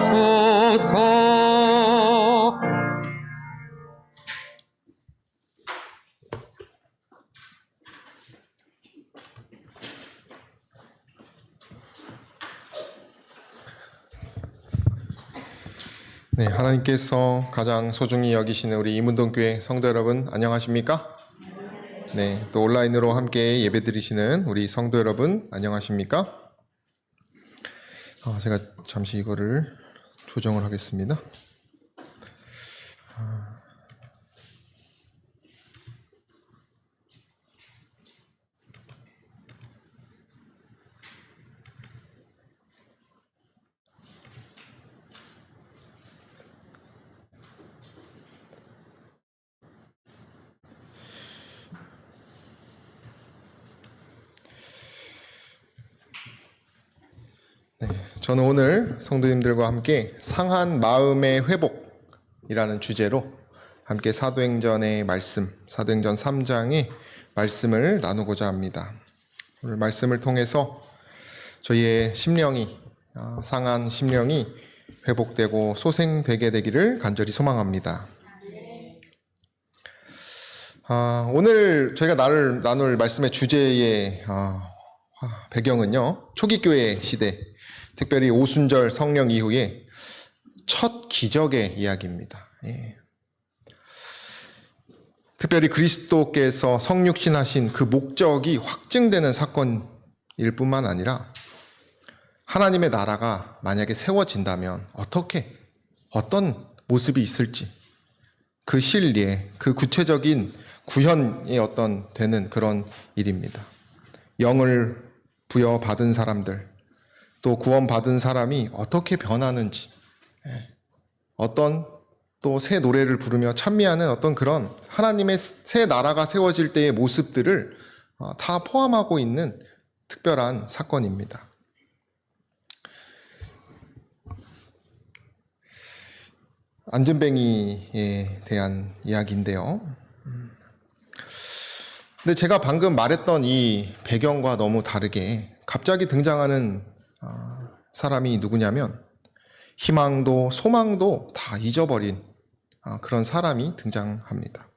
하소서. 네, 하나님께서 가장 소중히 여기시는 우리 이문동교회 성도 여러분 안녕하십니까? 네, 또 온라인으로 함께 예배드리시는 우리 성도 여러분 안녕하십니까? 제가 잠시 이거를 조정을 하겠습니다. 저는 오늘 성도님들과 함께 상한 마음의 회복이라는 주제로 함께 사도행전의 말씀, 사도행전 3장의 말씀을 나누고자 합니다. 오늘 말씀을 통해서 저희의 심령이, 상한 심령이 회복되고 소생되게 되기를 간절히 소망합니다. 오늘 저희가 나눌 말씀의 주제의 배경은요, 초기교회 시대, 특별히 오순절 성령 이후에 첫 기적의 이야기입니다. 예. 특별히 그리스도께서 성육신하신 그 목적이 확증되는 사건일 뿐만 아니라 하나님의 나라가 만약에 세워진다면 어떤 모습이 있을지 그 실리에 그 구체적인 구현이 되는 그런 일입니다. 영을 부여받은 사람들, 또 구원받은 사람이 어떻게 변하는지, 어떤 또 새 노래를 부르며 찬미하는 어떤 그런 하나님의 새 나라가 세워질 때의 모습들을 다 포함하고 있는 특별한 사건입니다. 안전뱅이에 대한 이야기인데요. 근데 제가 방금 말했던 이 배경과 너무 다르게 갑자기 등장하는 사람이 누구냐면 희망도 소망도 다 잊어버린 그런 사람이 등장합니다.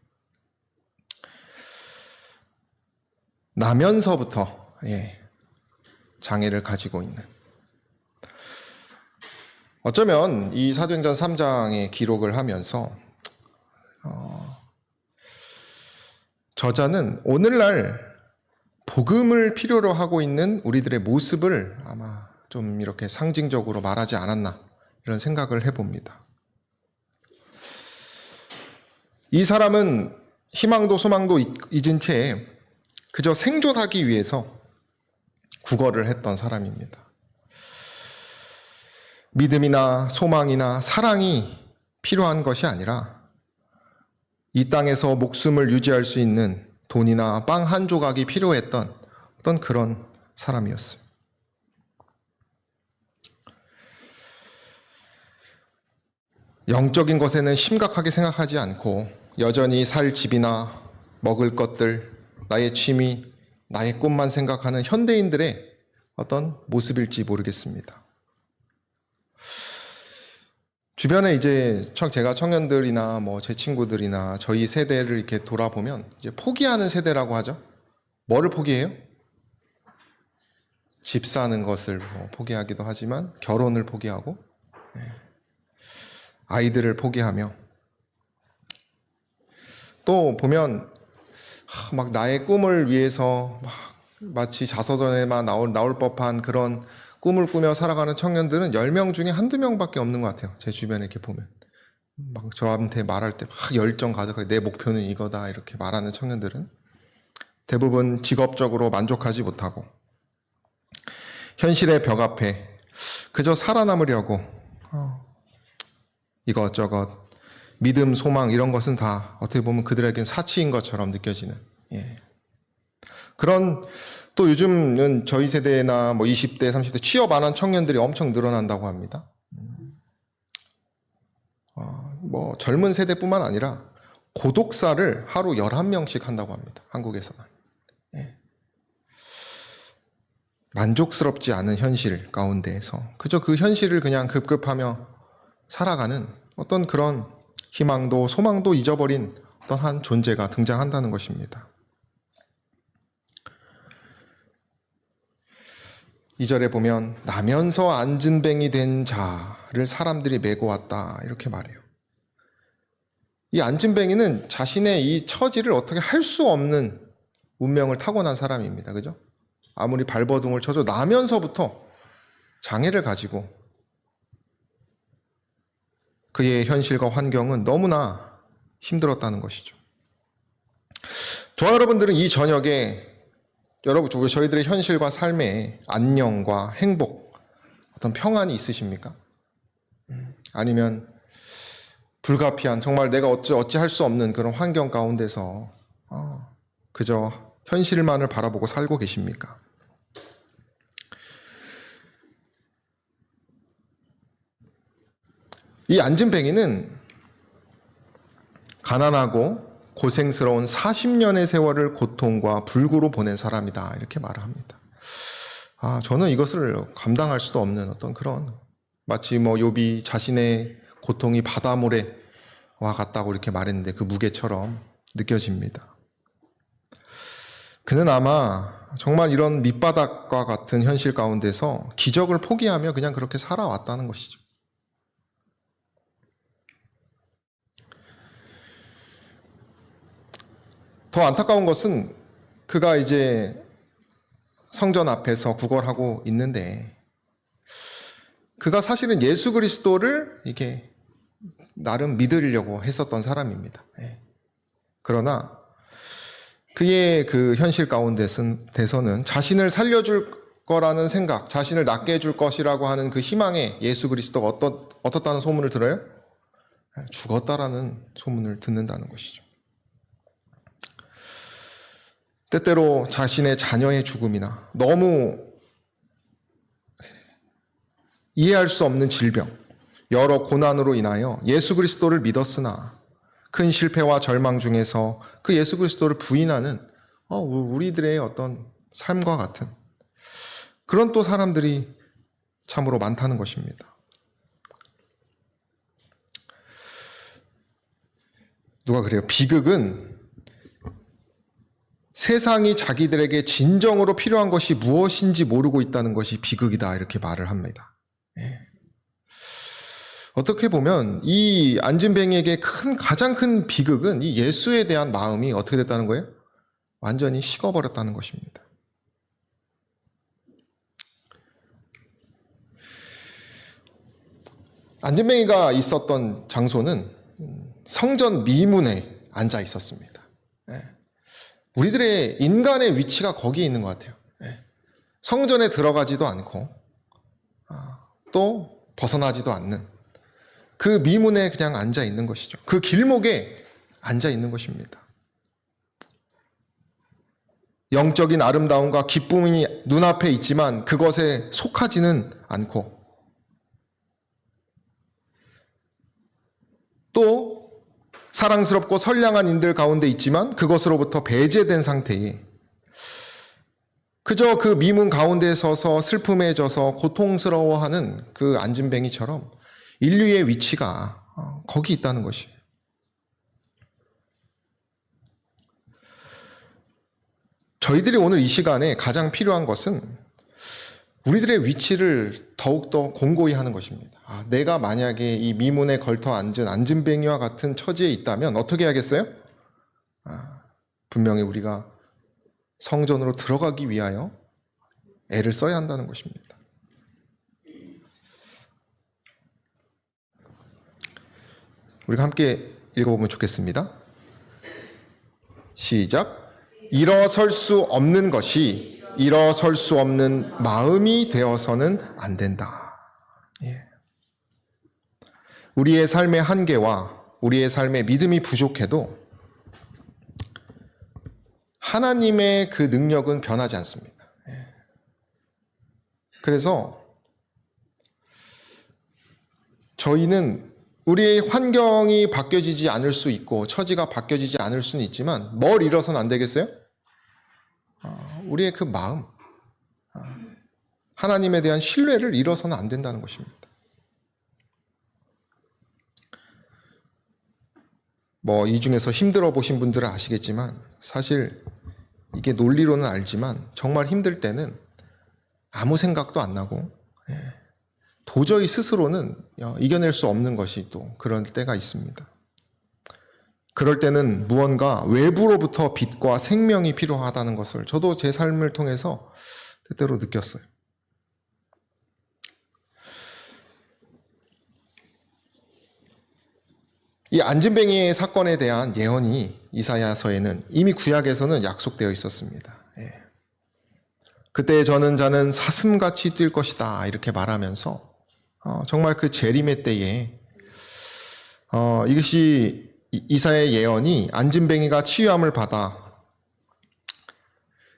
나면서부터 장애를 가지고 있는, 어쩌면 이 사도행전 3장의 기록을 하면서 저자는 오늘날 복음을 필요로 하고 있는 우리들의 모습을 아마 좀 이렇게 상징적으로 말하지 않았나, 이런 생각을 해봅니다. 이 사람은 희망도 소망도 잊은 채 그저 생존하기 위해서 구걸을 했던 사람입니다. 믿음이나 소망이나 사랑이 필요한 것이 아니라 이 땅에서 목숨을 유지할 수 있는 돈이나 빵 한 조각이 필요했던 어떤 그런 사람이었습니다. 영적인 것에는 심각하게 생각하지 않고 여전히 살 집이나 먹을 것들, 나의 취미, 나의 꿈만 생각하는 현대인들의 어떤 모습일지 모르겠습니다. 주변에 이제 제가 청년들이나 제 친구들이나 저희 세대를 이렇게 돌아보면 이제 포기하는 세대라고 하죠. 뭐를 포기해요? 집 사는 것을 포기하기도 하지만 결혼을 포기하고 아이들을 포기하며, 또 보면 막 나의 꿈을 위해서 마치 자서전에만 나올 법한 그런 꿈을 꾸며 살아가는 청년들은 10명 중에 한두 명밖에 없는 것 같아요. 제 주변에 이렇게 보면 막 저한테 말할 때 막 열정 가득하게 내 목표는 이거다 이렇게 말하는 청년들은 대부분 직업적으로 만족하지 못하고 현실의 벽 앞에 그저 살아남으려고 이것저것 믿음, 소망 이런 것은 다 어떻게 보면 그들에겐 사치인 것처럼 느껴지는, 그런, 또 요즘은 저희 세대나 20대, 30대 취업 안 한 청년들이 엄청 늘어난다고 합니다. 젊은 세대뿐만 아니라 고독사를 하루 11명씩 한다고 합니다. 한국에서만. 만족스럽지 않은 현실 가운데에서 그저 그 현실을 그냥 급급하며 살아가는 어떤 그런 희망도 소망도 잊어버린 어떤 한 존재가 등장한다는 것입니다. 2절에 보면 나면서 안진뱅이 된 자를 사람들이 메고 왔다 이렇게 말해요. 이 안진뱅이는 자신의 이 처지를 어떻게 할 수 없는 운명을 타고난 사람입니다. 그죠? 아무리 발버둥을 쳐도 나면서부터 장애를 가지고 그의 현실과 환경은 너무나 힘들었다는 것이죠. 저와 여러분들은 이 저녁에 저희들의 현실과 삶에 안녕과 행복, 어떤 평안이 있으십니까? 아니면 불가피한 정말 내가 어찌할 수 없는 그런 환경 가운데서 그저 현실만을 바라보고 살고 계십니까? 이 안진뱅이는 가난하고 고생스러운 40년의 세월을 고통과 불구로 보낸 사람이다 이렇게 말을 합니다. 저는 이것을 감당할 수도 없는 어떤 그런 마치 욥이 자신의 고통이 바다모래와 같다고 이렇게 말했는데 그 무게처럼 느껴집니다. 그는 아마 정말 이런 밑바닥과 같은 현실 가운데서 기적을 포기하며 그냥 그렇게 살아왔다는 것이죠. 더 안타까운 것은 그가 이제 성전 앞에서 구걸하고 있는데 그가 사실은 예수 그리스도를 이렇게 나름 믿으려고 했었던 사람입니다. 그러나 그의 그 현실 가운데서는 자신을 살려줄 거라는 생각, 자신을 낫게 해줄 것이라고 하는 그 희망에 예수 그리스도가 어떻다는 소문을 들어요? 죽었다라는 소문을 듣는다는 것이죠. 때때로 자신의 자녀의 죽음이나 너무 이해할 수 없는 질병, 여러 고난으로 인하여 예수 그리스도를 믿었으나 큰 실패와 절망 중에서 그 예수 그리스도를 부인하는 우리들의 어떤 삶과 같은 그런 또 사람들이 참으로 많다는 것입니다. 누가 그래요? 비극은 세상이 자기들에게 진정으로 필요한 것이 무엇인지 모르고 있다는 것이 비극이다 이렇게 말을 합니다. 어떻게 보면 이 안진뱅이에게 가장 큰 비극은 이 예수에 대한 마음이 어떻게 됐다는 거예요? 완전히 식어버렸다는 것입니다. 안진뱅이가 있었던 장소는 성전 미문에 앉아 있었습니다. 우리들의 인간의 위치가 거기에 있는 것 같아요. 성전에 들어가지도 않고 또 벗어나지도 않는 그 미문에 그냥 앉아 있는 것이죠. 그 길목에 앉아 있는 것입니다. 영적인 아름다움과 기쁨이 눈앞에 있지만 그것에 속하지는 않고 또 사랑스럽고 선량한 인들 가운데 있지만 그것으로부터 배제된 상태에 그저 그 미문 가운데 서서 슬픔에 져서 고통스러워하는 그 안진뱅이처럼 인류의 위치가 거기 있다는 것이에요. 저희들이 오늘 이 시간에 가장 필요한 것은 우리들의 위치를 더욱더 공고히 하는 것입니다. 내가 만약에 이 미문에 걸터 앉은 안진뱅이와 같은 처지에 있다면 어떻게 하겠어요? 분명히 우리가 성전으로 들어가기 위하여 애를 써야 한다는 것입니다. 우리가 함께 읽어보면 좋겠습니다. 시작. 일어설 수 없는 것이 일어설 수 없는 마음이 되어서는 안 된다. 우리의 삶의 한계와 우리의 삶의 믿음이 부족해도 하나님의 그 능력은 변하지 않습니다. 그래서 저희는 우리의 환경이 바뀌어지지 않을 수 있고 처지가 바뀌어지지 않을 수는 있지만 뭘 잃어서는 안 되겠어요? 우리의 그 마음, 하나님에 대한 신뢰를 잃어서는 안 된다는 것입니다. 뭐 이 중에서 힘들어 보신 분들은 아시겠지만 사실 이게 논리로는 알지만 정말 힘들 때는 아무 생각도 안 나고 도저히 스스로는 이겨낼 수 없는 것이 또 그런 때가 있습니다. 그럴 때는 무언가 외부로부터 빛과 생명이 필요하다는 것을 저도 제 삶을 통해서 때때로 느꼈어요. 이 안진뱅이의 사건에 대한 예언이 이사야서에는 이미 구약에서는 약속되어 있었습니다. 그때 저는 자는 사슴같이 뛸 것이다 이렇게 말하면서 정말 그 재림의 때에 이것이 이사야의 예언이 안진뱅이가 치유함을 받아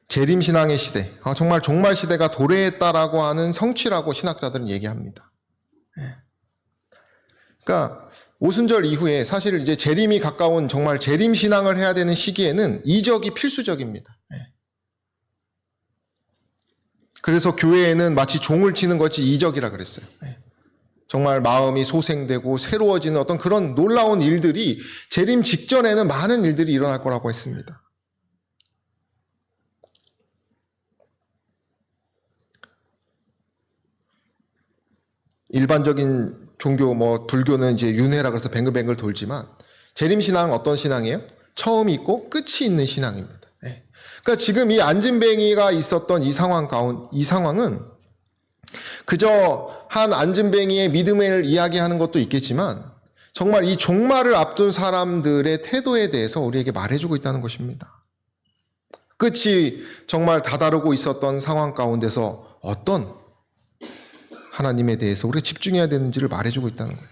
재림신앙의 시대, 정말 종말 시대가 도래했다라고 하는 성취라고 신학자들은 얘기합니다. 그러니까 오순절 이후에 사실 이제 재림이 가까운 정말 재림신앙을 해야 되는 시기에는 이적이 필수적입니다. 그래서 교회에는 마치 종을 치는 것이 이적이라 그랬어요. 정말 마음이 소생되고 새로워지는 어떤 그런 놀라운 일들이 재림 직전에는 많은 일들이 일어날 거라고 했습니다. 일반적인 종교, 불교는 이제 윤회라 그래서 뱅글뱅글 돌지만 재림신앙은 어떤 신앙이에요? 처음이 있고 끝이 있는 신앙입니다. 그러니까 지금 이 안진뱅이가 있었던 이 상황은 그저 한 안진뱅이의 믿음을 이야기하는 것도 있겠지만 정말 이 종말을 앞둔 사람들의 태도에 대해서 우리에게 말해주고 있다는 것입니다. 끝이 정말 다다르고 있었던 상황 가운데서 어떤 하나님에 대해서 우리가 집중해야 되는지를 말해주고 있다는 거예요.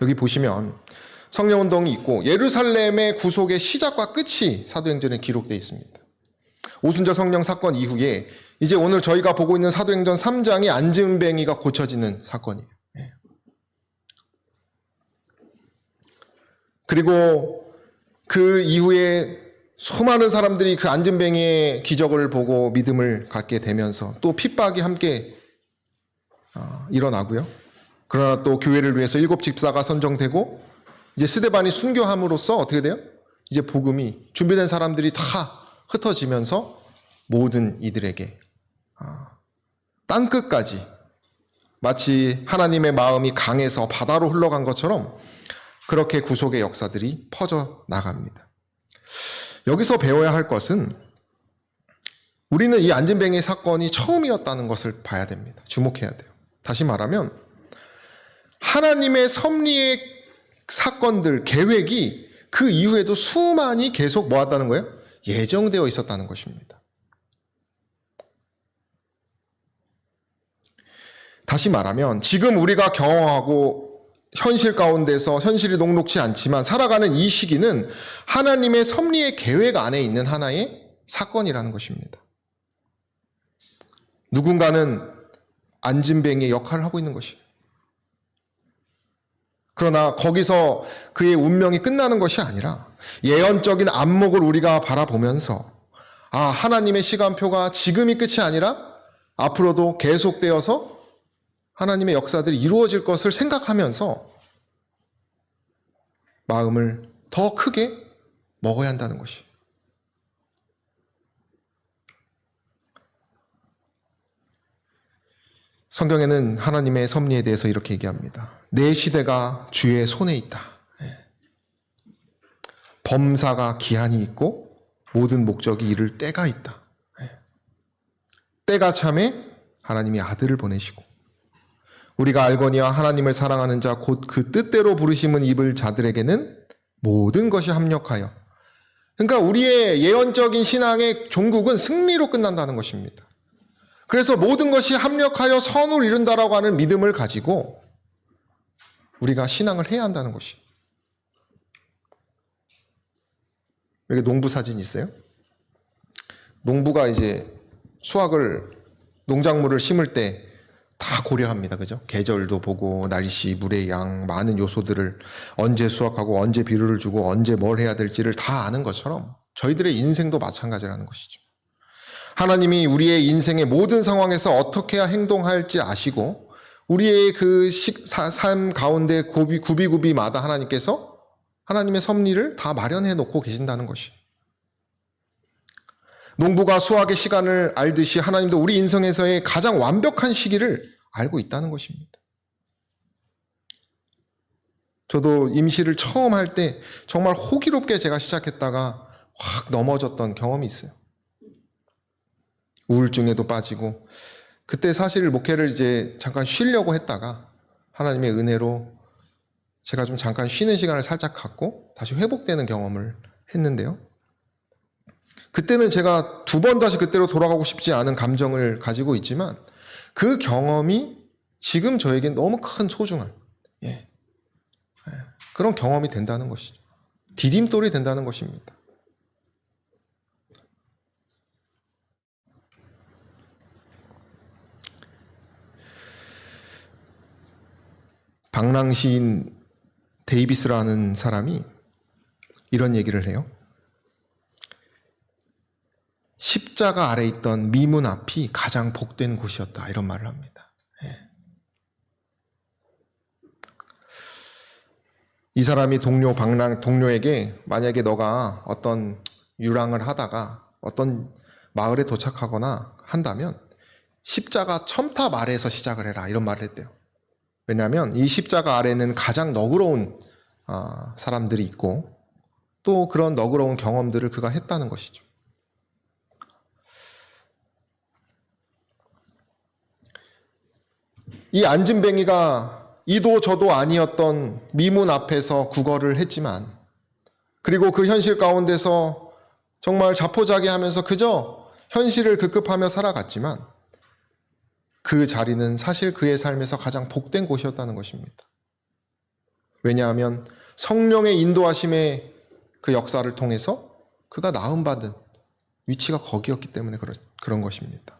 여기 보시면 성령운동이 있고 예루살렘의 구속의 시작과 끝이 사도행전에 기록되어 있습니다. 오순절 성령 사건 이후에 이제 오늘 저희가 보고 있는 사도행전 3장이 안진뱅이가 고쳐지는 사건이에요. 그리고 그 이후에 수많은 사람들이 그 안진뱅이의 기적을 보고 믿음을 갖게 되면서 또 핍박이 함께 일어나고요. 그러나 또 교회를 위해서 7 집사가 선정되고 이제 스데반이 순교함으로써 어떻게 돼요? 이제 복음이 준비된 사람들이 다 흩어지면서 모든 이들에게 땅끝까지 마치 하나님의 마음이 강에서 바다로 흘러간 것처럼 그렇게 구속의 역사들이 퍼져 나갑니다. 여기서 배워야 할 것은 우리는 이 안진뱅이 사건이 처음이었다는 것을 봐야 됩니다. 주목해야 돼요. 다시 말하면 하나님의 섭리의 사건들, 계획이 그 이후에도 수많이 계속 모았다는 거예요? 예정되어 있었다는 것입니다. 다시 말하면 지금 우리가 경험하고 현실 가운데서 현실이 녹록지 않지만 살아가는 이 시기는 하나님의 섭리의 계획 안에 있는 하나의 사건이라는 것입니다. 누군가는 안진뱅이의 역할을 하고 있는 것이에요. 그러나 거기서 그의 운명이 끝나는 것이 아니라 예언적인 안목을 우리가 바라보면서 하나님의 시간표가 지금이 끝이 아니라 앞으로도 계속되어서 하나님의 역사들이 이루어질 것을 생각하면서 마음을 더 크게 먹어야 한다는 것이. 성경에는 하나님의 섭리에 대해서 이렇게 얘기합니다. 내 시대가 주의 손에 있다. 범사가 기한이 있고 모든 목적이 이를 때가 있다. 때가 참에 하나님이 아들을 보내시고 우리가 알거니와 하나님을 사랑하는 자 곧 그 뜻대로 부르심은 입을 자들에게는 모든 것이 합력하여. 그러니까 우리의 예언적인 신앙의 종국은 승리로 끝난다는 것입니다. 그래서 모든 것이 합력하여 선을 이룬다라고 하는 믿음을 가지고 우리가 신앙을 해야 한다는 것이. 이렇게 농부 사진 있어요? 농부가 이제 농작물을 심을 때 다 고려합니다. 그죠? 계절도 보고 날씨, 물의 양, 많은 요소들을 언제 수확하고 언제 비료를 주고 언제 뭘 해야 될지를 다 아는 것처럼 저희들의 인생도 마찬가지라는 것이죠. 하나님이 우리의 인생의 모든 상황에서 어떻게 해야 행동할지 아시고 우리의 그 삶 가운데 구비구비마다 하나님께서 하나님의 섭리를 다 마련해 놓고 계신다는 것이. 농부가 수확의 시간을 알듯이 하나님도 우리 인생에서의 가장 완벽한 시기를 알고 있다는 것입니다. 저도 임시를 처음 할 때 정말 호기롭게 제가 시작했다가 확 넘어졌던 경험이 있어요. 우울증에도 빠지고, 그때 사실 목회를 이제 잠깐 쉬려고 했다가 하나님의 은혜로 제가 좀 잠깐 쉬는 시간을 살짝 갖고 다시 회복되는 경험을 했는데요. 그때는 제가 두 번 다시 그때로 돌아가고 싶지 않은 감정을 가지고 있지만 그 경험이 지금 저에겐 너무 큰 소중한 그런 경험이 된다는 것이죠. 디딤돌이 된다는 것입니다. 방랑 시인 데이비스라는 사람이 이런 얘기를 해요. 십자가 아래 있던 미문 앞이 가장 복된 곳이었다, 이런 말을 합니다. 이 사람이 동료에게 만약에 너가 어떤 유랑을 하다가 어떤 마을에 도착하거나 한다면 십자가 첨탑 아래에서 시작을 해라, 이런 말을 했대요. 왜냐하면 이 십자가 아래는 가장 너그러운 사람들이 있고 또 그런 너그러운 경험들을 그가 했다는 것이죠. 이 안진뱅이가 이도 저도 아니었던 미문 앞에서 구걸을 했지만, 그리고 그 현실 가운데서 정말 자포자기하면서 그저 현실을 급급하며 살아갔지만 그 자리는 사실 그의 삶에서 가장 복된 곳이었다는 것입니다. 왜냐하면 성령의 인도하심의 그 역사를 통해서 그가 나음받은 위치가 거기였기 때문에 그런 것입니다.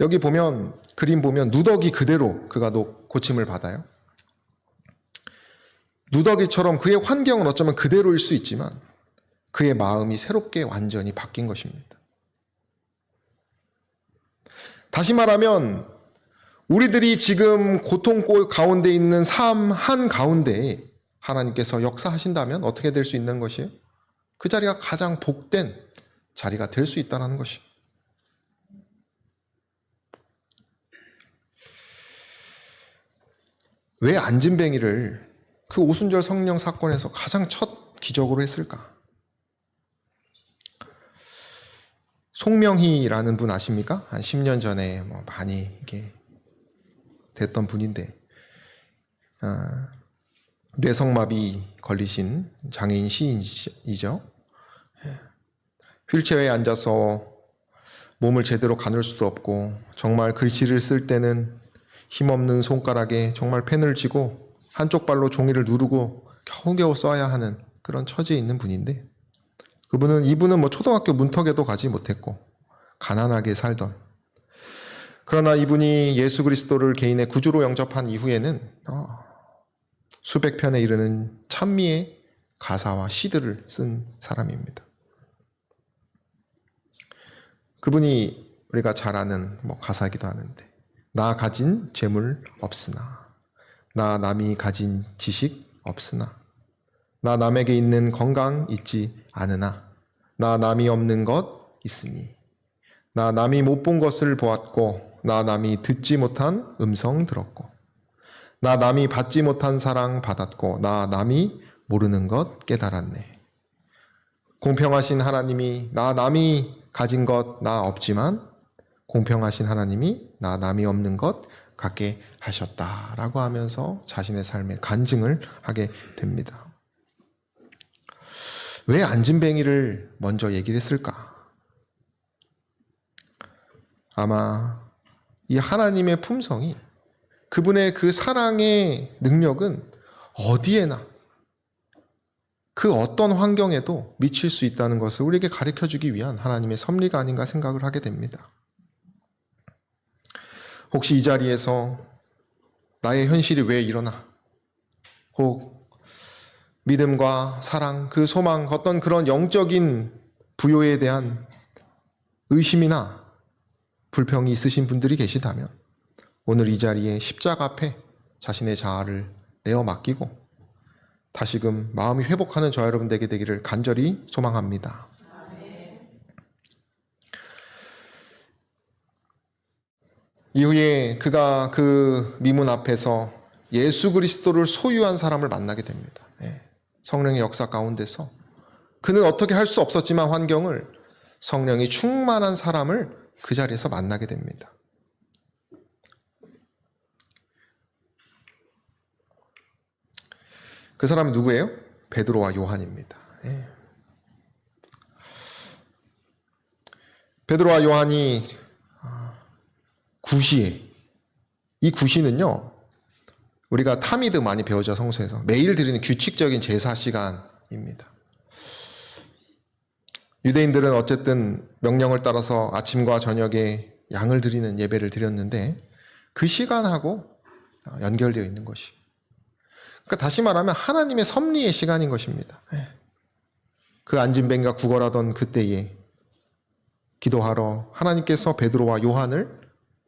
여기 보면, 그림 보면 누더기 그대로 그가 고침을 받아요. 누더기처럼 그의 환경은 어쩌면 그대로일 수 있지만 그의 마음이 새롭게 완전히 바뀐 것입니다. 다시 말하면 우리들이 지금 고통 가운데 있는 삶 한가운데에 하나님께서 역사하신다면 어떻게 될 수 있는 것이에요? 그 자리가 가장 복된 자리가 될 수 있다는 것이에요. 왜 안진뱅이를 그 오순절 성령 사건에서 가장 첫 기적으로 했을까? 송명희라는 분 아십니까? 한 10년 전에 많이 이게 됐던 분인데, 뇌성마비 걸리신 장애인 시인이죠. 휠체어에 앉아서 몸을 제대로 가눌 수도 없고, 정말 글씨를 쓸 때는 힘없는 손가락에 정말 펜을 쥐고 한쪽 발로 종이를 누르고 겨우겨우 써야 하는 그런 처지에 있는 분인데, 이분은 초등학교 문턱에도 가지 못했고 가난하게 살던, 그러나 이분이 예수 그리스도를 개인의 구주로 영접한 이후에는 수백 편에 이르는 찬미의 가사와 시들을 쓴 사람입니다. 그분이 우리가 잘 아는 가사이기도 하는데, 나 가진 재물 없으나, 나 남이 가진 지식 없으나, 나 남에게 있는 건강 있지 않으나, 나 남이 없는 것 있으니, 나 남이 못 본 것을 보았고, 나 남이 듣지 못한 음성 들었고, 나 남이 받지 못한 사랑 받았고, 나 남이 모르는 것 깨달았네. 공평하신 하나님이 나 남이 가진 것 나 없지만 공평하신 하나님이 나 남이 없는 것 갖게 하셨다라고 하면서 자신의 삶의 간증을 하게 됩니다. 왜 안진뱅이를 먼저 얘기를 했을까? 아마 이 하나님의 품성이, 그분의 그 사랑의 능력은 어디에나 그 어떤 환경에도 미칠 수 있다는 것을 우리에게 가르쳐주기 위한 하나님의 섭리가 아닌가 생각을 하게 됩니다. 혹시 이 자리에서 나의 현실이 왜 이러나, 혹 믿음과 사랑, 그 소망, 어떤 그런 영적인 부요에 대한 의심이나 불평이 있으신 분들이 계시다면 오늘 이 자리에 십자가 앞에 자신의 자아를 내어 맡기고 다시금 마음이 회복하는 저와 여러분에게 되기를 간절히 소망합니다. 이후에 그가 그 미문 앞에서 예수 그리스도를 소유한 사람을 만나게 됩니다. 성령의 역사 가운데서 그는 어떻게 할 수 없었지만 환경을 성령이 충만한 사람을 그 자리에서 만나게 됩니다. 그 사람이 누구예요? 베드로와 요한입니다. 베드로와 요한이 구시에, 이 구시는요 우리가 타미드 많이 배우죠. 성서에서 매일 드리는 규칙적인 제사 시간입니다. 유대인들은 어쨌든 명령을 따라서 아침과 저녁에 양을 드리는 예배를 드렸는데 그 시간하고 연결되어 있는 것이, 그러니까 다시 말하면 하나님의 섭리의 시간인 것입니다. 그 안진뱅이가 구걸하던 그때에 기도하러 하나님께서 베드로와 요한을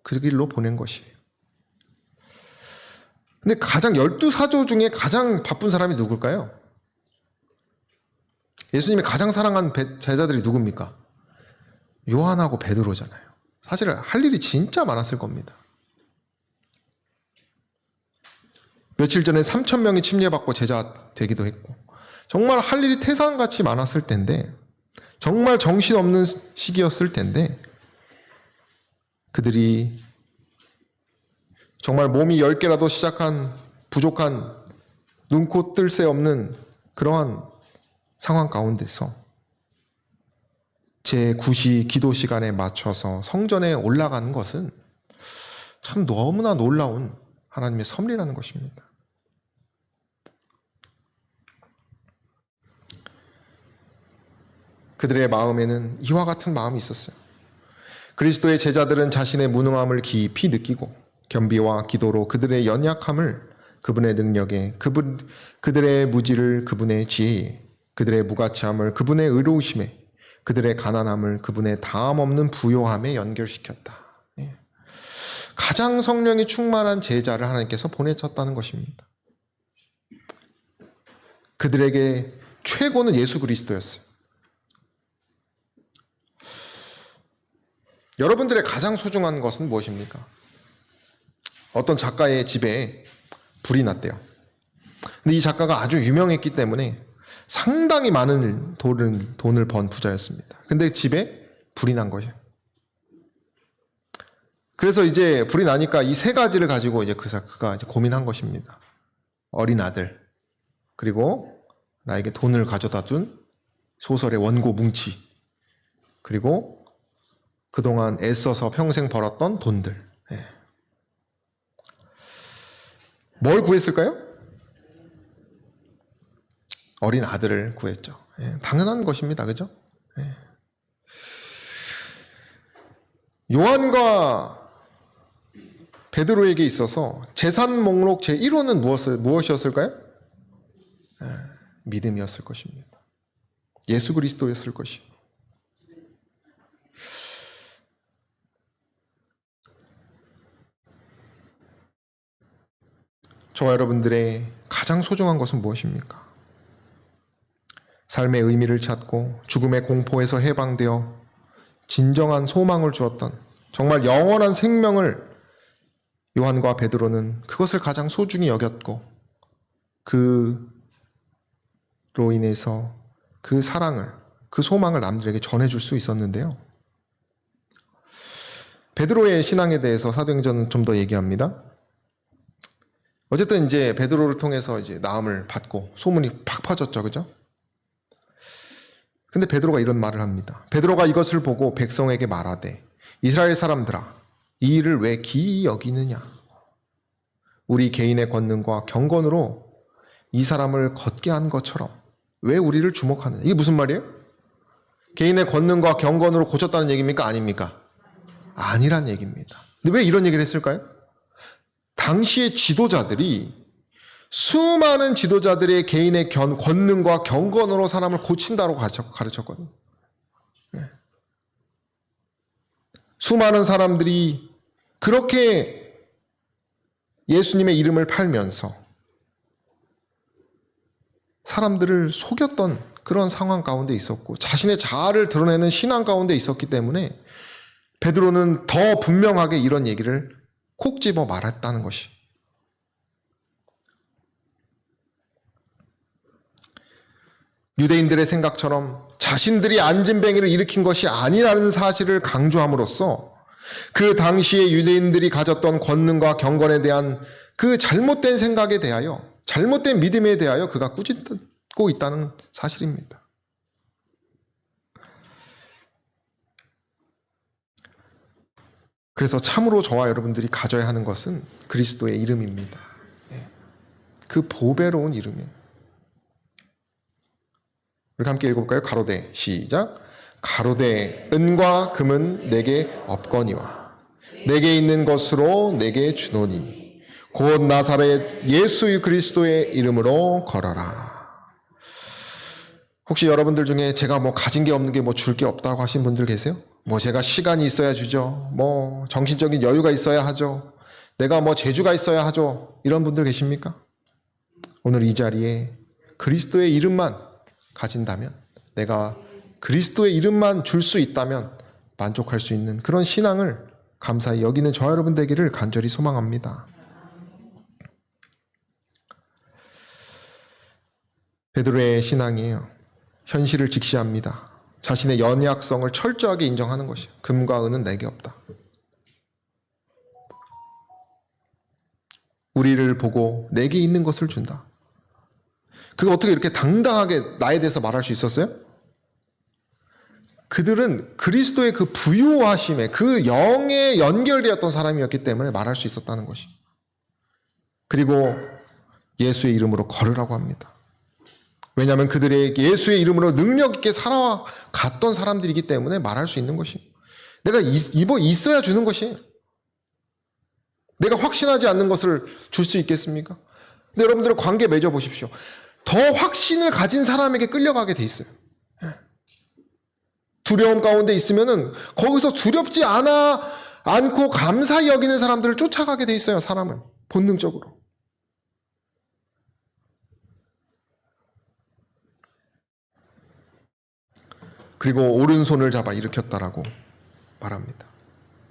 그 길로 보낸 것이에요. 근데 가장 12사도 중에 가장 바쁜 사람이 누굴까요? 예수님이 가장 사랑한 제자들이 누굽니까? 요한하고 베드로잖아요. 사실 할 일이 진짜 많았을 겁니다. 며칠 전에 3,000명이 침례받고 제자 되기도 했고 정말 할 일이 태산같이 많았을 텐데, 정말 정신없는 시기였을 텐데 그들이 정말 몸이 10개라도 시작한 부족한 눈코 뜰 새 없는 그러한 상황 가운데서 제9시 기도 시간에 맞춰서 성전에 올라가는 것은 참 너무나 놀라운 하나님의 섭리라는 것입니다. 그들의 마음에는 이와 같은 마음이 있었어요. 그리스도의 제자들은 자신의 무능함을 깊이 느끼고 겸비와 기도로 그들의 연약함을 그분의 능력에, 그들의 무지를 그분의 지혜에, 그들의 무가치함을 그분의 의로우심에, 그들의 가난함을 그분의 다함없는 부요함에 연결시켰다. 가장 성령이 충만한 제자를 하나님께서 보내셨다는 것입니다. 그들에게 최고는 예수 그리스도였어요. 여러분들의 가장 소중한 것은 무엇입니까? 어떤 작가의 집에 불이 났대요. 근데 이 작가가 아주 유명했기 때문에 상당히 많은 돈을 번 부자였습니다. 근데 집에 불이 난 거예요. 그래서 이제 불이 나니까 이 세 가지를 가지고 이제 그가 이제 고민한 것입니다. 어린 아들, 그리고 나에게 돈을 가져다 준 소설의 원고 뭉치, 그리고 그동안 애써서 평생 벌었던 돈들. 뭘 구했을까요? 어린 아들을 구했죠. 당연한 것입니다. 그죠? 요한과 베드로에게 있어서 재산 목록 제1호는 무엇이었을까요? 믿음이었을 것입니다. 예수 그리스도였을 것입니다. 저와 여러분들의 가장 소중한 것은 무엇입니까? 삶의 의미를 찾고 죽음의 공포에서 해방되어 진정한 소망을 주었던, 정말 영원한 생명을 요한과 베드로는 그것을 가장 소중히 여겼고, 그로 인해서 그 사랑을, 그 소망을 남들에게 전해줄 수 있었는데요. 베드로의 신앙에 대해서 사도행전은 좀 더 얘기합니다. 어쨌든 이제 베드로를 통해서 이제 나음을 받고 소문이 팍 퍼졌죠. 그죠? 근데 베드로가 이런 말을 합니다. 베드로가 이것을 보고 백성에게 말하되, 이스라엘 사람들아, 이 일을 왜 기이 여기느냐? 우리 개인의 권능과 경건으로 이 사람을 걷게 한 것처럼 왜 우리를 주목하느냐? 이게 무슨 말이에요? 개인의 권능과 경건으로 고쳤다는 얘기입니까? 아닙니까? 아니란 얘기입니다. 근데 왜 이런 얘기를 했을까요? 당시의 지도자들이 수많은 지도자들의 개인의 권능과 경건으로 사람을 고친다고 가르쳤거든요. 수많은 사람들이 그렇게 예수님의 이름을 팔면서 사람들을 속였던 그런 상황 가운데 있었고 자신의 자아를 드러내는 신앙 가운데 있었기 때문에 베드로는 더 분명하게 이런 얘기를 콕 집어 말했다는 것이. 유대인들의 생각처럼 자신들이 안진뱅이를 일으킨 것이 아니라는 사실을 강조함으로써 그 당시에 유대인들이 가졌던 권능과 경건에 대한 그 잘못된 생각에 대하여, 잘못된 믿음에 대하여 그가 꾸짖고 있다는 사실입니다. 그래서 참으로 저와 여러분들이 가져야 하는 것은 그리스도의 이름입니다. 그 보배로운 이름이에요. 우리 함께 읽어볼까요? 가로되 시작. 가로되 은과 금은 내게 없거니와 내게 있는 것으로 내게 주노니 곧 나사렛 예수 그리스도의 이름으로 걸어라. 혹시 여러분들 중에 제가 뭐 가진 게 없는 게 뭐 줄 게 없다고 하신 분들 계세요? 뭐 제가 시간이 있어야 주죠. 뭐 정신적인 여유가 있어야 하죠. 내가 뭐 재주가 있어야 하죠. 이런 분들 계십니까? 오늘 이 자리에 그리스도의 이름만 가진다면, 내가 그리스도의 이름만 줄 수 있다면 만족할 수 있는 그런 신앙을 감사히 여기는 저와 여러분 되기를 간절히 소망합니다. 베드로의 신앙이에요. 현실을 직시합니다. 자신의 연약성을 철저하게 인정하는 것이에요. 금과 은은 내게 없다. 우리를 보고 내게 있는 것을 준다. 그가 어떻게 이렇게 당당하게 나에 대해서 말할 수 있었어요? 그들은 그리스도의 그 부유하심에, 그 영에 연결되었던 사람이었기 때문에 말할 수 있었다는 것이. 그리고 예수의 이름으로 걸으라고 합니다. 왜냐하면 그들의 예수의 이름으로 능력 있게 살아갔던 사람들이기 때문에 말할 수 있는 것이. 내가 있어야 주는 것이. 내가 확신하지 않는 것을 줄 수 있겠습니까? 근데 여러분들은 관계 맺어보십시오. 더 확신을 가진 사람에게 끌려가게 돼 있어요. 두려움 가운데 있으면은 거기서 두렵지 않고 감사히 여기는 사람들을 쫓아가게 돼 있어요. 사람은 본능적으로. 그리고 오른손을 잡아 일으켰다라고 말합니다.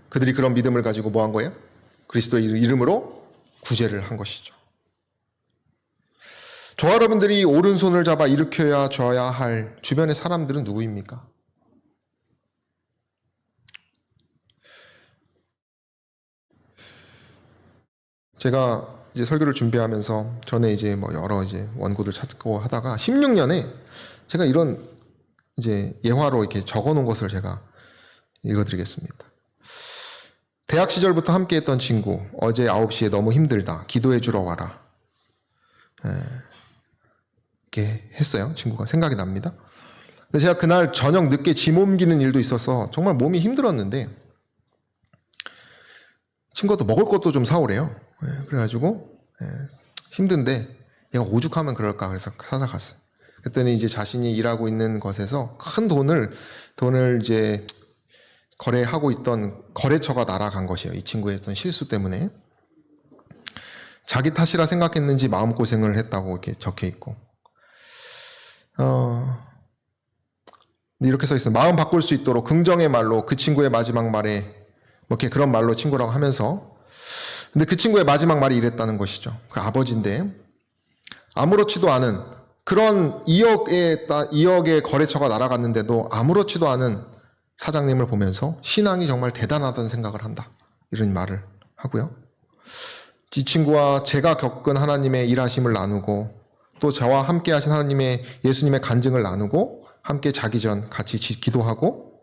그들이 그런 믿음을 가지고 뭐 한 거예요? 그리스도의 이름으로 구제를 한 것이죠. 저와 여러분들이 오른손을 잡아 일으켜야 줘야 할 주변의 사람들은 누구입니까? 제가 이제 설교를 준비하면서 전에 이제 뭐 여러 이제 원고들 찾고 하다가 16년에 제가 이런 이제 예화로 이렇게 적어 놓은 것을 제가 읽어드리겠습니다. 대학 시절부터 함께 했던 친구, 어제 9시에 너무 힘들다. 기도해 주러 와라. 이렇게 했어요. 친구가 생각이 납니다. 근데 제가 그날 저녁 늦게 짐 옮기는 일도 있어서 정말 몸이 힘들었는데 친구가 또 먹을 것도 좀 사오래요. 그래가지고 힘든데 얘가 오죽하면 그럴까 그래서 사다 갔어요. 그랬더니 이제 자신이 일하고 있는 것에서 큰 돈을 이제 거래하고 있던 거래처가 날아간 것이에요. 이 친구의 어떤 실수 때문에. 자기 탓이라 생각했는지 마음고생을 했다고 이렇게 적혀 있고. 이렇게 써 있어요. 마음 바꿀 수 있도록 긍정의 말로 그 친구의 마지막 말에 뭐 이렇게 그런 말로 친구라고 하면서, 근데 그 친구의 마지막 말이 이랬다는 것이죠. 그 아버지인데 아무렇지도 않은 그런 2억의 거래처가 날아갔는데도 아무렇지도 않은 사장님을 보면서 신앙이 정말 대단하다는 생각을 한다. 이런 말을 하고요. 이 친구와 제가 겪은 하나님의 일하심을 나누고 또 저와 함께 하신 하나님의 예수님의 간증을 나누고 함께 자기 전 같이 기도하고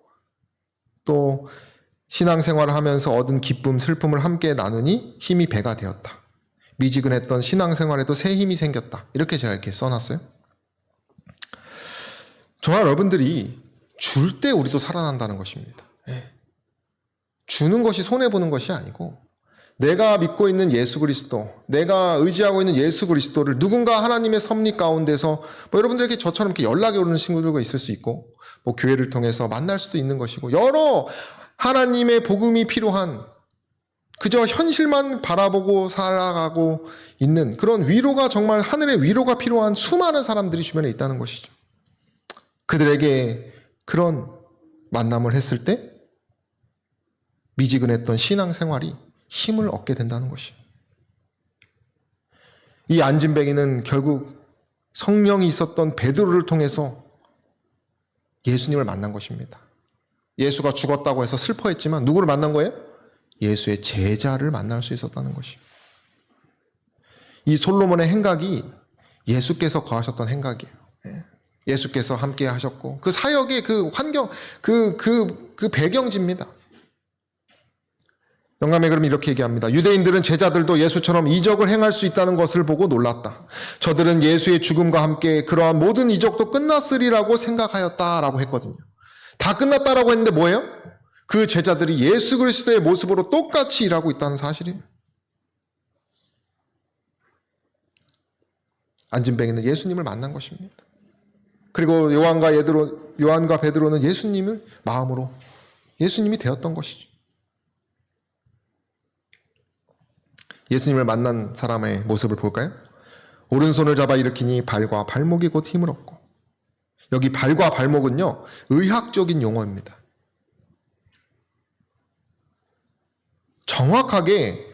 또 신앙생활을 하면서 얻은 기쁨, 슬픔을 함께 나누니 힘이 배가 되었다. 미지근했던 신앙생활에도 새 힘이 생겼다. 이렇게 제가 이렇게 써놨어요. 저와 여러분들이 줄 때 우리도 살아난다는 것입니다. 주는 것이 손해보는 것이 아니고 내가 믿고 있는 예수 그리스도, 내가 의지하고 있는 예수 그리스도를 누군가 하나님의 섭리 가운데서 뭐 여러분들에게 저처럼 이렇게 연락이 오는 친구들도 있을 수 있고 뭐 교회를 통해서 만날 수도 있는 것이고 여러 하나님의 복음이 필요한 그저 현실만 바라보고 살아가고 있는 그런 위로가, 정말 하늘의 위로가 필요한 수많은 사람들이 주변에 있다는 것이죠. 그들에게 그런 만남을 했을 때 미지근했던 신앙생활이 힘을 얻게 된다는 것이에요. 이 안진뱅이는 결국 성령이 있었던 베드로를 통해서 예수님을 만난 것입니다. 예수가 죽었다고 해서 슬퍼했지만 누구를 만난 거예요? 예수의 제자를 만날 수 있었다는 것이에요. 이 솔로몬의 행각이 예수께서 거하셨던 행각이에요. 예수께서 함께 하셨고 그 사역의 그 환경, 그 배경지입니다. 영감에 그럼 이렇게 얘기합니다. 유대인들은 제자들도 예수처럼 이적을 행할 수 있다는 것을 보고 놀랐다. 저들은 예수의 죽음과 함께 그러한 모든 이적도 끝났으리라고 생각하였다라고 했거든요. 다 끝났다라고 했는데 뭐예요? 그 제자들이 예수 그리스도의 모습으로 똑같이 일하고 있다는 사실이에요. 안진뱅이는 예수님을 만난 것입니다. 그리고 요한과 베드로는 예수님을 마음으로 예수님이 되었던 것이죠. 예수님을 만난 사람의 모습을 볼까요? 오른손을 잡아 일으키니 발과 발목이 곧 힘을 얻고. 여기 발과 발목은요, 의학적인 용어입니다. 정확하게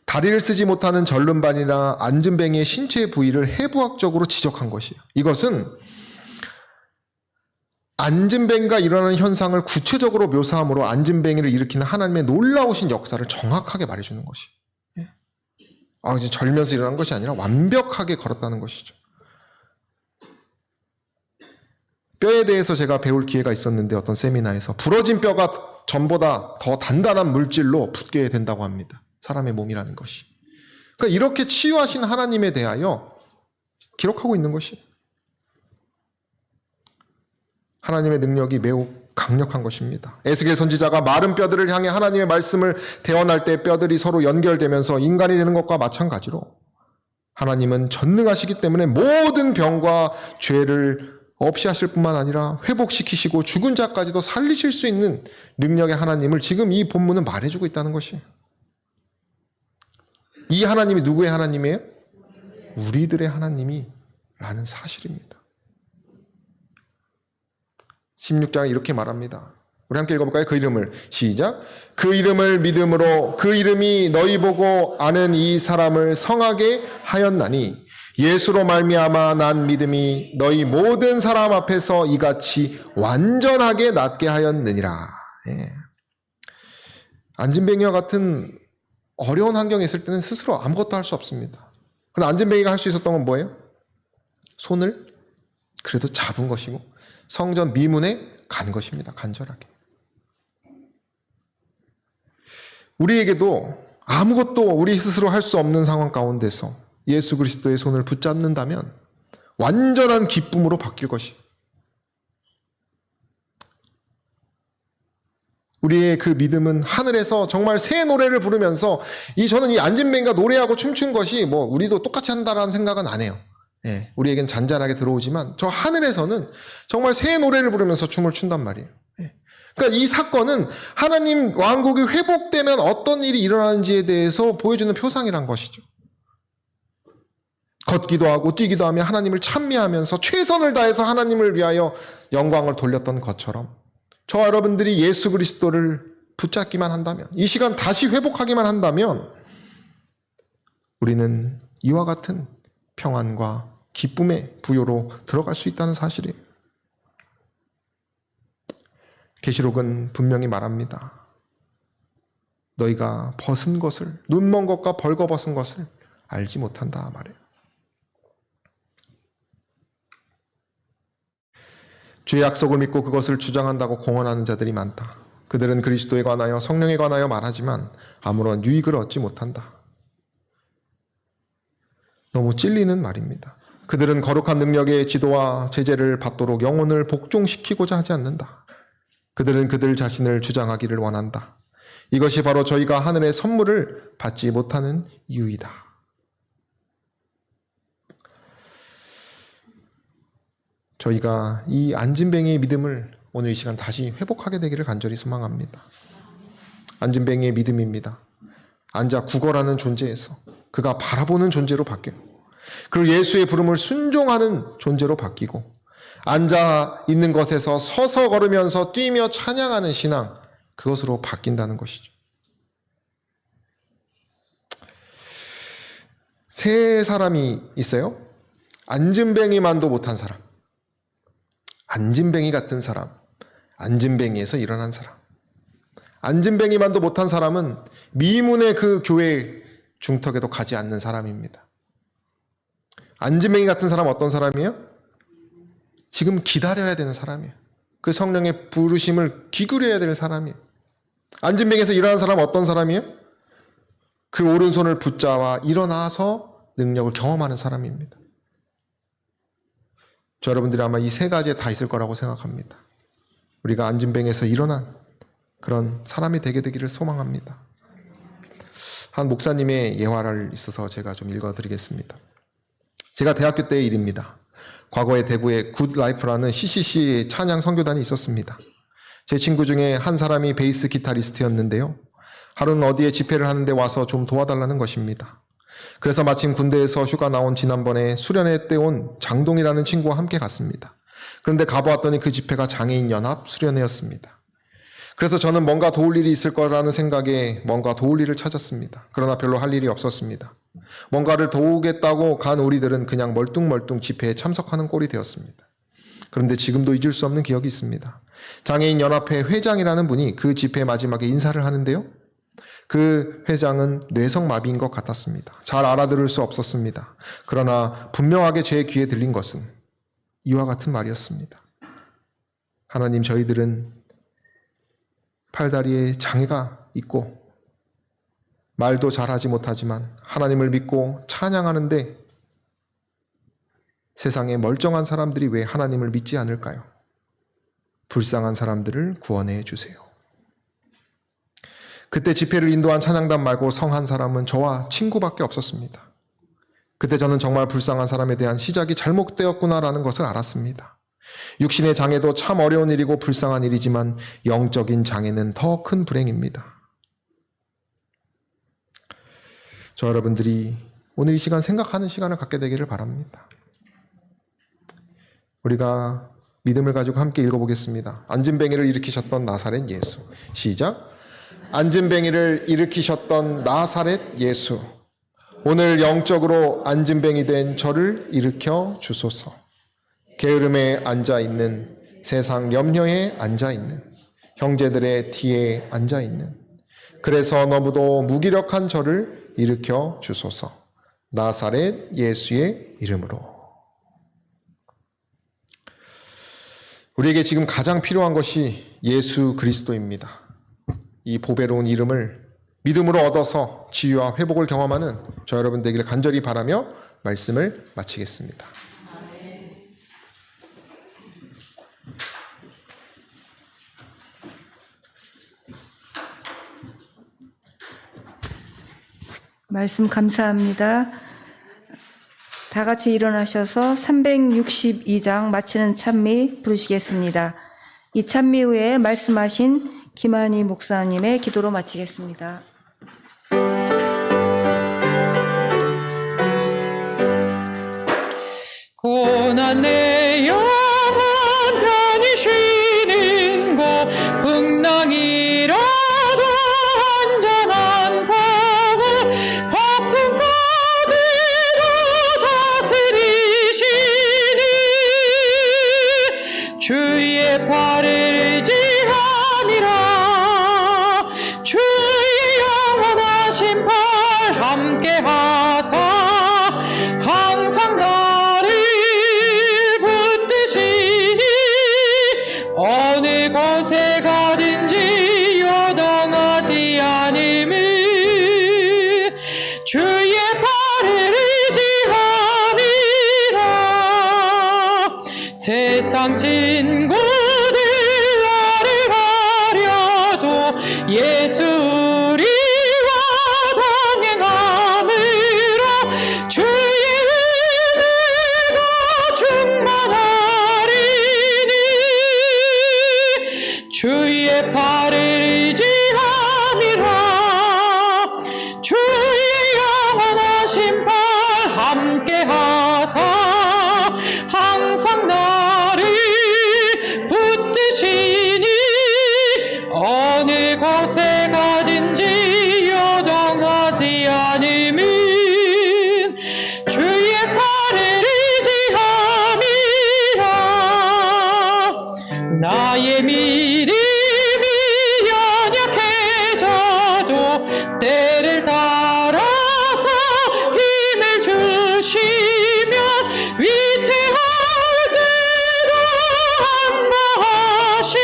다리를 쓰지 못하는 절름발이나 안진뱅이의 신체 부위를 해부학적으로 지적한 것이에요. 이것은 안진뱅이가 일어나는 현상을 구체적으로 묘사함으로 안진뱅이를 일으키는 하나님의 놀라우신 역사를 정확하게 말해주는 것이에요. 이제 절면서 일어난 것이 아니라 완벽하게 걸었다는 것이죠. 뼈에 대해서 제가 배울 기회가 있었는데 어떤 세미나에서 부러진 뼈가 전보다 더 단단한 물질로 붙게 된다고 합니다. 사람의 몸이라는 것이. 그러니까 이렇게 치유하신 하나님에 대하여 기록하고 있는 것이 하나님의 능력이 매우 강력한 것입니다. 에스겔 선지자가 마른 뼈들을 향해 하나님의 말씀을 대언할 때 뼈들이 서로 연결되면서 인간이 되는 것과 마찬가지로 하나님은 전능하시기 때문에 모든 병과 죄를 없이 하실 뿐만 아니라 회복시키시고 죽은 자까지도 살리실 수 있는 능력의 하나님을 지금 이 본문은 말해주고 있다는 것이에요. 이 하나님이 누구의 하나님이에요? 우리들의 하나님이라는 사실입니다. 16장에 이렇게 말합니다. 우리 함께 읽어볼까요? 그 이름을. 시작. 그 이름을 믿음으로 그 이름이 너희 보고 아는 이 사람을 성하게 하였나니 예수로 말미암아 난 믿음이 너희 모든 사람 앞에서 이같이 완전하게 낫게 하였느니라. 예. 안진뱅이와 같은 어려운 환경에 있을 때는 스스로 아무것도 할 수 없습니다. 그런데 안진뱅이가 할 수 있었던 건 뭐예요? 손을 그래도 잡은 것이고 성전 미문에 간 것입니다. 간절하게. 우리에게도 아무것도 우리 스스로 할 수 없는 상황 가운데서 예수 그리스도의 손을 붙잡는다면 완전한 기쁨으로 바뀔 것이. 우리의 그 믿음은 하늘에서 정말 새 노래를 부르면서 저는 이 안진뱅이가 노래하고 춤춘 것이 우리도 똑같이 한다라는 생각은 안 해요. 예, 우리에겐 잔잔하게 들어오지만 저 하늘에서는 정말 새 노래를 부르면서 춤을 춘단 말이에요. 예. 그러니까 이 사건은 하나님 왕국이 회복되면 어떤 일이 일어나는지에 대해서 보여주는 표상이란 것이죠. 걷기도 하고 뛰기도 하며 하나님을 찬미하면서 최선을 다해서 하나님을 위하여 영광을 돌렸던 것처럼 저와 여러분들이 예수 그리스도를 붙잡기만 한다면, 이 시간 다시 회복하기만 한다면 우리는 이와 같은 평안과 기쁨의 부요로 들어갈 수 있다는 사실이에요. 계시록은 분명히 말합니다. 너희가 벗은 것을, 눈먼 것과 벌거벗은 것을 알지 못한다 말해요. 주의 약속을 믿고 그것을 주장한다고 공언하는 자들이 많다. 그들은 그리스도에 관하여 성령에 관하여 말하지만 아무런 유익을 얻지 못한다. 너무 찔리는 말입니다. 그들은 거룩한 능력의 지도와 제재를 받도록 영혼을 복종시키고자 하지 않는다. 그들은 그들 자신을 주장하기를 원한다. 이것이 바로 저희가 하늘의 선물을 받지 못하는 이유이다. 저희가 이 안진뱅이의 믿음을 오늘 이 시간 다시 회복하게 되기를 간절히 소망합니다. 안진뱅이의 믿음입니다. 앉아 구걸하는 존재에서 그가 바라보는 존재로 바뀌어요. 그리고 예수의 부름을 순종하는 존재로 바뀌고 앉아 있는 것에서 서서 걸으면서 뛰며 찬양하는 신앙, 그것으로 바뀐다는 것이죠. 세 사람이 있어요. 앉은뱅이만도 못한 사람, 앉은뱅이 같은 사람, 앉은뱅이에서 일어난 사람. 앉은뱅이만도 못한 사람은 미문의 그 교회 중턱에도 가지 않는 사람입니다. 앉은뱅이 같은 사람 어떤 사람이에요? 지금 기다려야 되는 사람이에요. 그 성령의 부르심을 기울여야 될 사람이에요. 앉은뱅이에서 일어난 사람 어떤 사람이에요? 그 오른손을 붙잡아 일어나서 능력을 경험하는 사람입니다. 저 여러분들이 아마 이 세 가지에 다 있을 거라고 생각합니다. 우리가 앉은뱅이에서 일어난 그런 사람이 되게 되기를 소망합니다. 한 목사님의 예화를 있어서 제가 좀 읽어드리겠습니다. 제가 대학교 때의 일입니다. 과거에 대구에 굿라이프라는 CCC 찬양 선교단이 있었습니다. 제 친구 중에 한 사람이 베이스 기타리스트였는데요. 하루는 어디에 집회를 하는데 와서 좀 도와달라는 것입니다. 그래서 마침 군대에서 휴가 나온 지난번에 수련회 때 온 장동이라는 친구와 함께 갔습니다. 그런데 가보았더니 그 집회가 장애인 연합 수련회였습니다. 그래서 저는 뭔가 도울 일이 있을 거라는 생각에 뭔가 도울 일을 찾았습니다. 그러나 별로 할 일이 없었습니다. 뭔가를 도우겠다고 간 우리들은 그냥 멀뚱멀뚱 집회에 참석하는 꼴이 되었습니다. 그런데 지금도 잊을 수 없는 기억이 있습니다. 장애인 연합회 회장이라는 분이 그 집회 마지막에 인사를 하는데요. 그 회장은 뇌성마비인 것 같았습니다. 잘 알아들을 수 없었습니다. 그러나 분명하게 제 귀에 들린 것은 이와 같은 말이었습니다. 하나님, 저희들은 팔다리에 장애가 있고 말도 잘하지 못하지만 하나님을 믿고 찬양하는데 세상에 멀쩡한 사람들이 왜 하나님을 믿지 않을까요? 불쌍한 사람들을 구원해 주세요. 그때 집회를 인도한 찬양단 말고 성한 사람은 저와 친구밖에 없었습니다. 그때 저는 정말 불쌍한 사람에 대한 시작이 잘못되었구나라는 것을 알았습니다. 육신의 장애도 참 어려운 일이고 불쌍한 일이지만 영적인 장애는 더 큰 불행입니다. 저 여러분들이 오늘 이 시간 생각하는 시간을 갖게 되기를 바랍니다. 우리가 믿음을 가지고 함께 읽어보겠습니다. 앉은뱅이를 일으키셨던 나사렛 예수. 시작. 앉은뱅이를 일으키셨던 나사렛 예수. 오늘 영적으로 앉은뱅이 된 저를 일으켜 주소서. 게으름에 앉아있는, 세상 염려에 앉아있는, 형제들의 뒤에 앉아있는, 그래서 너무도 무기력한 저를 일으켜 주소서. 나사렛 예수의 이름으로. 우리에게 지금 가장 필요한 것이 예수 그리스도입니다. 이 보배로운 이름을 믿음으로 얻어서 치유와 회복을 경험하는 저 여러분 되기를 간절히 바라며 말씀을 마치겠습니다. 말씀 감사합니다. 다 같이 일어나셔서 362장 마치는 찬미 부르시겠습니다. 이 찬미 후에 말씀하신 김한희 목사님의 기도로 마치겠습니다. 고난 내 영혼 편히 쉬는 곳 풍랑이라도 안전한 보고 폭풍까지도 다스리시니 주의 팔을 의지함이라 주의 영원하신 팔 함께 하사 항상 어느 곳에 가든지 요동하지 않음을 주의 팔을 의지함이라. 세상 친구들 나를 가려도 예수 우리와 동행함으로 주의 은혜가 충만하리니 주의 팔을 의지함이라. 영원하신 발 함께 하사 항상 나를 붙드시니 어느 곳에 가든지 요동하지 않음은 주의 팔을 의지함이라. 나의 믿음이 연약해져도 때를 따라서 힘을 주시며 위태할 때도 안보하시는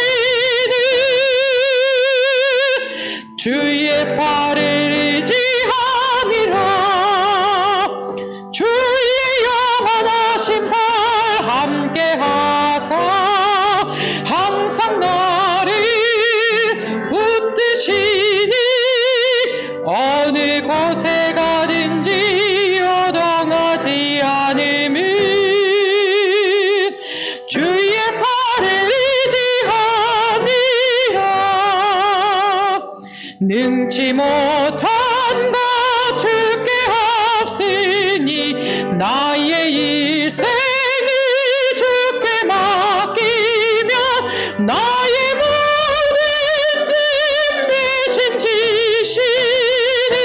주의 팔을 의지함이라. 주의 영원하신 발 함께 하사 항상 나를 붙드시니 어느 곳에 가든지 요동하지 않음은 주의 팔을 의지함이라. 능치 못한 것 주께 없으니 나의 일생을 주께 맡기며 나의 모든 짐 대신 지시는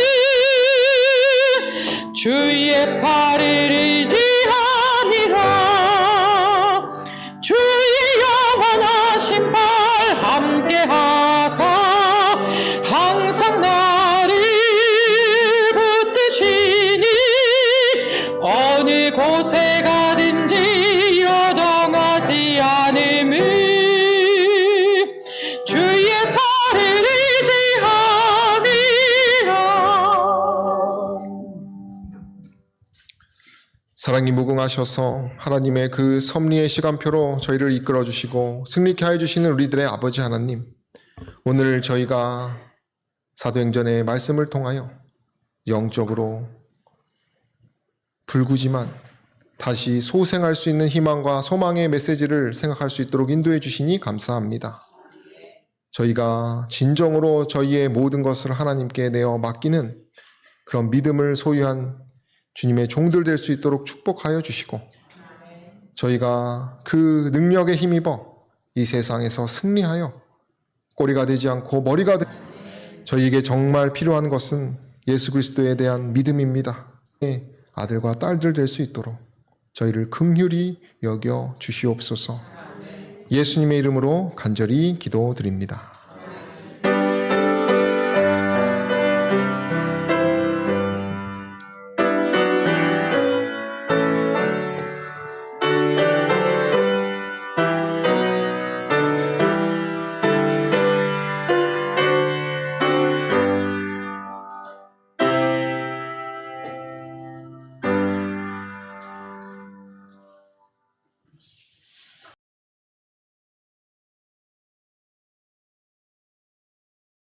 주의 팔을 의지함이라. 주의 영원하신 발 함께 하사 항상 나를 붙드시니 어느 곳에 가든지 요동하지 않음은 주의 팔을 의지함이라. 사랑이 무궁하셔서 하나님의 그 섭리의 시간표로 저희를 이끌어 주시고 승리케 하여 주시는 우리들의 아버지 하나님, 오늘 저희가 사도행전의 말씀을 통하여 영적으로 불구지만 다시 소생할 수 있는 희망과 소망의 메시지를 생각할 수 있도록 인도해 주시니 감사합니다. 저희가 진정으로 저희의 모든 것을 하나님께 내어 맡기는 그런 믿음을 소유한 주님의 종들 될 수 있도록 축복하여 주시고, 저희가 그 능력에 힘입어 이 세상에서 승리하여 꼬리가 되지 않고 머리가 저희에게 정말 필요한 것은 예수 그리스도에 대한 믿음입니다. 아들과 딸들 될 수 있도록 저희를 긍휼히 여겨 주시옵소서. 예수님의 이름으로 간절히 기도드립니다.